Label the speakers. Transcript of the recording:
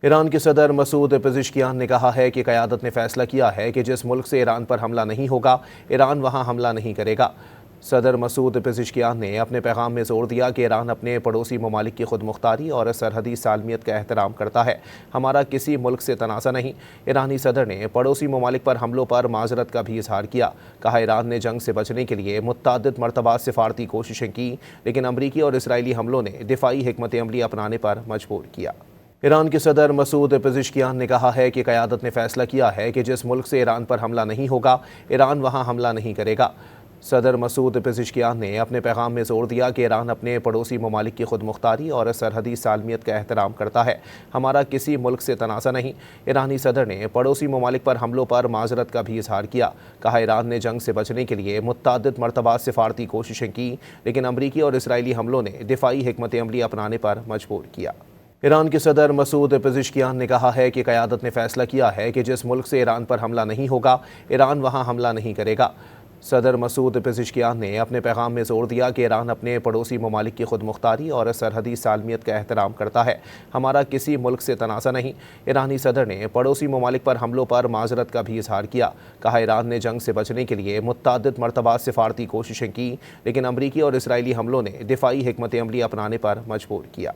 Speaker 1: Iran के सदर Masood Pezeshkian ने कहा है कि क़यादत ने फैसला किया है कि जिस मुल्क से ईरान पर हमला नहीं होगा, ईरान वहां हमला नहीं करेगा। सदर मसूद पेज़ेश्कियान ने अपने पैगाम में जोर दिया कि ईरान अपने पड़ोसी ममालिक की खुद मुख्तारी और सरहदी सालमियत का एहतराम करता है। हमारा किसी मुल्क से तनाज़ा नहीं। ईरानी सदर ने पड़ोसी ममालिक पर हमलों पर माजरत का भी इजहार किया। कहा, ईरान ने जंग से बचने के लिए मुत्तादिद मरतबा सिफारती कोशिशें की, लेकिन अमरीकी और इसराइली हमलों ने दिफाई हिकमत अमली अपनाने पर मजबूर किया। ईरान के सदर मसूद पेज़ेश्कियान ने कहा है कि क़यादत ने फैसला किया है कि जिस मुल्क से ईरान पर हमला नहीं होगा, ईरान वहां हमला नहीं करेगा। सदर मसूद पेज़ेश्कियान ने अपने पैगाम में जोर दिया कि ईरान अपने पड़ोसी ममालिक की खुद मुख्तारी और सरहदी सालमियत का एहतराम करता है। हमारा किसी मुल्क से तनाज़ा नहीं। ईरानी सदर ने पड़ोसी ममालिक पर हमलों पर माजरत का भी इजहार किया। कहा, ईरान ने जंग से बचने के लिए मुत्तादिद मरतबा सिफारती कोशिशें की, लेकिन अमरीकी और इसराइली हमलों ने दिफाई हिकमत अमली अपनाने पर मजबूर किया। ईरान के सदर मसूद पेज़ेश्कियान ने कहा है कि क़यादत ने फैसला किया है कि जिस मुल्क से ईरान पर हमला नहीं होगा, ईरान वहां हमला नहीं करेगा। सदर मसूद पेज़ेश्कियान ने अपने पैगाम में जोर दिया कि ईरान अपने पड़ोसी ममालिक की खुद मुख्तारी और सरहदी सालमियत का एहतराम करता है। हमारा किसी मुल्क से तनाज़ा नहीं। ईरानी सदर ने पड़ोसी ममालिक पर हमलों पर माजरत का भी इजहार किया। कहा, ईरान ने जंग से बचने के लिए मुत्तादिद मरतबा सिफारती कोशिशें की, लेकिन अमरीकी और इसराइली हमलों ने दिफाई हिकमत अमली अपनाने पर मजबूर किया।